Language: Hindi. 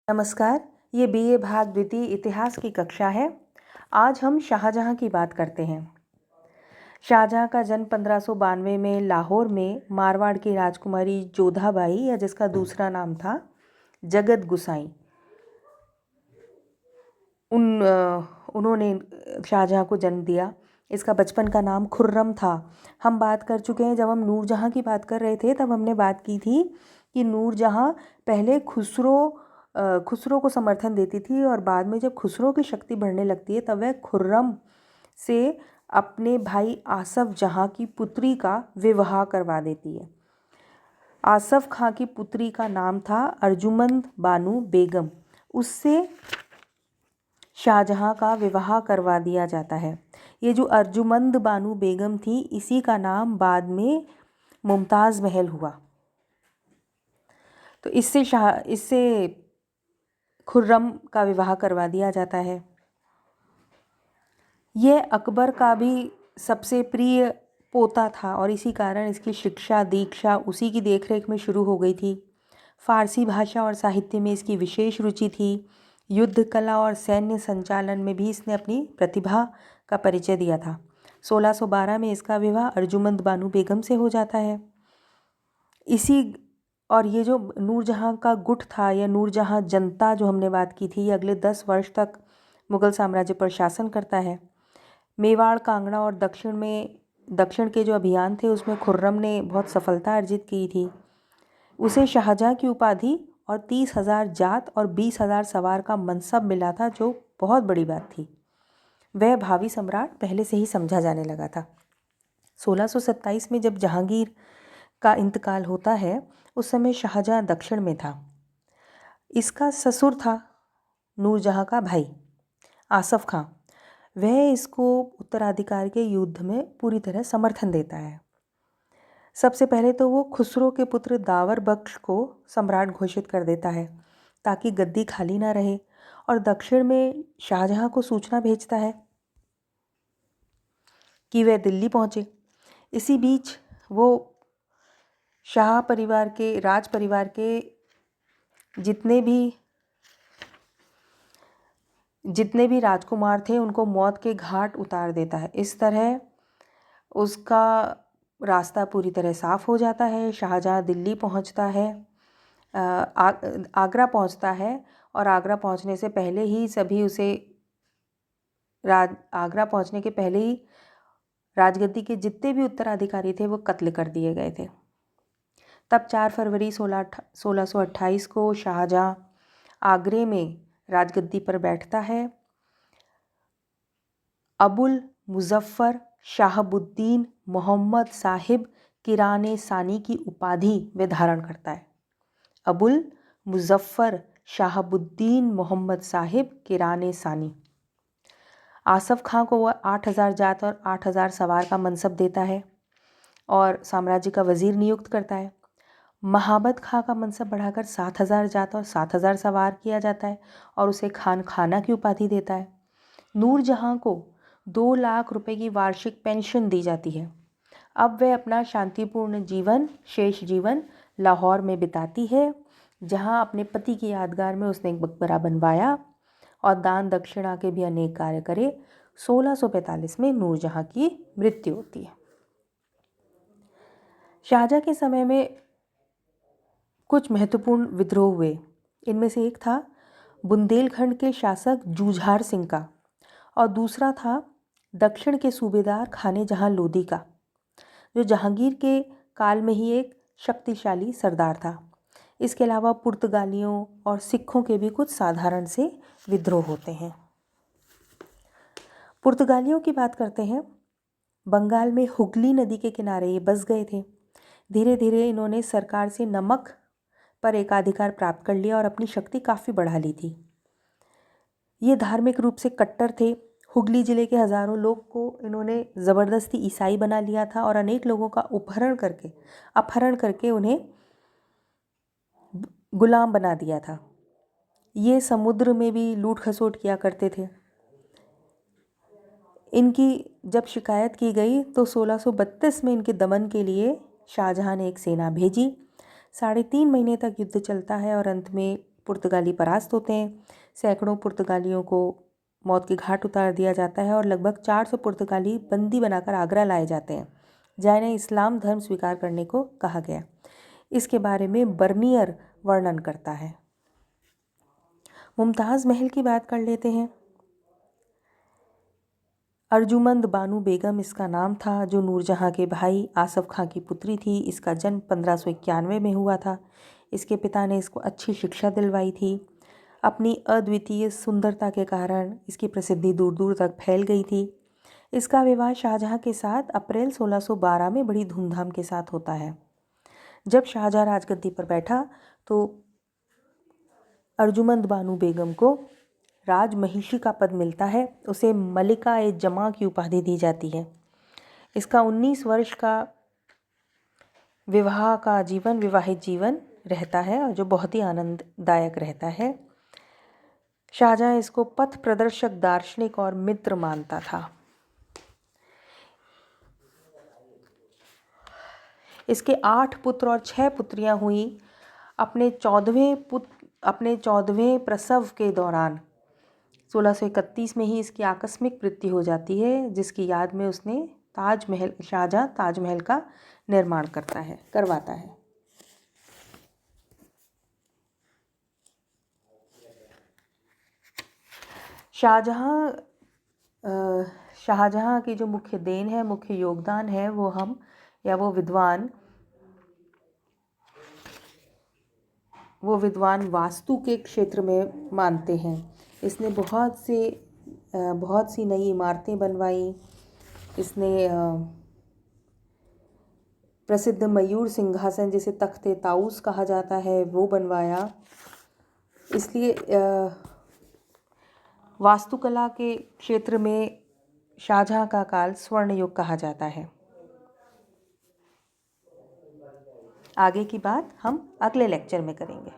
नमस्कार। ये बीए भाग द्वितीय इतिहास की कक्षा है। आज हम शाहजहाँ की बात करते हैं। शाहजहाँ का जन्म 1592 में लाहौर में मारवाड़ की राजकुमारी जोधाबाई या जिसका दूसरा नाम था जगत गुसाई उन्होंने शाहजहाँ को जन्म दिया। इसका बचपन का नाम खुर्रम था। हम बात कर चुके हैं, जब हम नूरजहाँ की बात कर रहे थे तब हमने बात की थी कि नूरजहाँ पहले खुसरो को समर्थन देती थी और बाद में जब खुसरो की शक्ति बढ़ने लगती है तब वह खुर्रम से अपने भाई आसफ जहाँ की पुत्री का विवाह करवा देती है। आसफ खां की पुत्री का नाम था अर्जुमंद बानु बेगम। उससे शाहजहाँ का विवाह करवा दिया जाता है। ये जो अर्जुमंद बानु बेगम थी, इसी का नाम बाद में मुमताज़ महल हुआ। तो इससे खुर्रम का विवाह करवा दिया जाता है। यह अकबर का भी सबसे प्रिय पोता था और इसी कारण इसकी शिक्षा दीक्षा उसी की देखरेख में शुरू हो गई थी। फारसी भाषा और साहित्य में इसकी विशेष रुचि थी। युद्ध कला और सैन्य संचालन में भी इसने अपनी प्रतिभा का परिचय दिया था। 1612 में इसका विवाह अर्जुमंद बानु बेगम से हो जाता है। और ये जो नूरजहाँ का गुट था या नूरजहाँ जनता जो हमने बात की थी, ये अगले 10 वर्ष तक मुग़ल साम्राज्य पर शासन करता है। मेवाड़, कांगड़ा और दक्षिण के जो अभियान थे उसमें खुर्रम ने बहुत सफलता अर्जित की थी। उसे शाहजहाँ की उपाधि और 30,000 जात और 20,000 सवार का मनसब मिला था, जो बहुत बड़ी बात थी। वह भावी सम्राट पहले से ही समझा जाने लगा था। 1627 में जब जहांगीर का इंतकाल होता है उस समय शाहजहाँ दक्षिण में था। इसका ससुर था नूरजहाँ का भाई आसफ खां। वह इसको उत्तराधिकार के युद्ध में पूरी तरह समर्थन देता है। सबसे पहले तो वो खुसरो के पुत्र दावर बख्श को सम्राट घोषित कर देता है ताकि गद्दी खाली ना रहे, और दक्षिण में शाहजहाँ को सूचना भेजता है कि वह दिल्ली पहुँचे। इसी बीच वो शाह परिवार के राज परिवार के जितने भी राजकुमार थे उनको मौत के घाट उतार देता है। इस तरह उसका रास्ता पूरी तरह साफ हो जाता है। शाहजहाँ दिल्ली पहुंचता है, आगरा पहुंचता है, और आगरा पहुंचने से पहले ही आगरा पहुंचने के पहले ही राजगद्दी के जितने भी उत्तराधिकारी थे वो कत्ल कर दिए गए थे। तब 4 फरवरी 1628 को शाहजहाँ आगरे में राजगद्दी पर बैठता है। अबुल मुजफ्फर शाहबुद्दीन मोहम्मद साहिब किराने सानी की उपाधि वे धारण करता है। अबुल मुजफ्फर शाहबुद्दीन मोहम्मद साहिब किराने सानी। आसफ खां को वह 8,000 जात और 8,000 सवार का मनसब देता है और साम्राज्य का वजीर नियुक्त करता है। महाबत खां का मनसब बढ़ाकर 7,000 जात और 7,000 सवार किया जाता है और उसे खान खाना की उपाधि देता है। नूरजहाँ को 2 लाख रुपए की वार्षिक पेंशन दी जाती है। अब वह अपना शांतिपूर्ण शेष जीवन लाहौर में बिताती है, जहाँ अपने पति की यादगार में उसने एक मकबरा बनवाया और दान दक्षिणा के भी अनेक कार्य करे। 1645 में नूरजहाँ की मृत्यु होती है। शाहजहाँ के समय में कुछ महत्वपूर्ण विद्रोह हुए। इनमें से एक था बुंदेलखंड के शासक जूझार सिंह का और दूसरा था दक्षिण के सूबेदार खाने जहाँ लोदी का, जो जहांगीर के काल में ही एक शक्तिशाली सरदार था। इसके अलावा पुर्तगालियों और सिखों के भी कुछ साधारण से विद्रोह होते हैं। पुर्तगालियों की बात करते हैं। बंगाल में हुगली नदी के किनारे ये बस गए थे। धीरे धीरे इन्होंने सरकार से नमक पर एकाधिकार प्राप्त कर लिया और अपनी शक्ति काफ़ी बढ़ा ली थी। ये धार्मिक रूप से कट्टर थे। हुगली जिले के हज़ारों लोग को इन्होंने ज़बरदस्ती ईसाई बना लिया था और अनेक लोगों का अपहरण करके उन्हें गुलाम बना दिया था। ये समुद्र में भी लूट खसोट किया करते थे। इनकी जब शिकायत की गई तो 1632 में इनके दमन के लिए शाहजहाँ ने एक सेना भेजी। 3.5 महीने तक युद्ध चलता है और अंत में पुर्तगाली परास्त होते हैं। सैकड़ों पुर्तगालियों को मौत के घाट उतार दिया जाता है और लगभग 400 पुर्तगाली बंदी बनाकर आगरा लाए जाते हैं, जहाँ इन्हें इस्लाम धर्म स्वीकार करने को कहा गया। इसके बारे में बर्नियर वर्णन करता है। मुमताज़ महल की बात कर लेते हैं। अर्जुमंद बानू बेगम इसका नाम था, जो नूरजहाँ के भाई आसफ़ खां की पुत्री थी। इसका जन्म 1591 में हुआ था। इसके पिता ने इसको अच्छी शिक्षा दिलवाई थी। अपनी अद्वितीय सुंदरता के कारण इसकी प्रसिद्धि दूर दूर तक फैल गई थी। इसका विवाह शाहजहाँ के साथ अप्रैल 1612 में बड़ी धूमधाम के साथ होता है। जब शाहजहाँ राजगद्दी पर बैठा तो अर्जुमंद बानू बेगम को राजमहिषी का पद मिलता है। उसे मलिका ए जमा की उपाधि दी जाती है। इसका 19 वर्ष का विवाहित जीवन रहता है, और जो बहुत ही आनंददायक रहता है। शाहजहाँ इसको पथ प्रदर्शक, दार्शनिक और मित्र मानता था। इसके 8 पुत्र और 6 पुत्रियां हुई। अपने 14वें प्रसव के दौरान 1631 में ही इसकी आकस्मिक मृत्यु हो जाती है, जिसकी याद में उसने शाहजहाँ ताजमहल का निर्माण करवाता है। शाहजहाँ की जो मुख्य देन है, मुख्य योगदान है, वो विद्वान वास्तु के क्षेत्र में मानते हैं। इसने बहुत सी नई इमारतें बनवाई। इसने प्रसिद्ध मयूर सिंहासन, जिसे तख्ते ताऊस कहा जाता है, वो बनवाया। इसलिए वास्तुकला के क्षेत्र में शाहजहाँ का काल स्वर्ण युग कहा जाता है। आगे की बात हम अगले लेक्चर में करेंगे।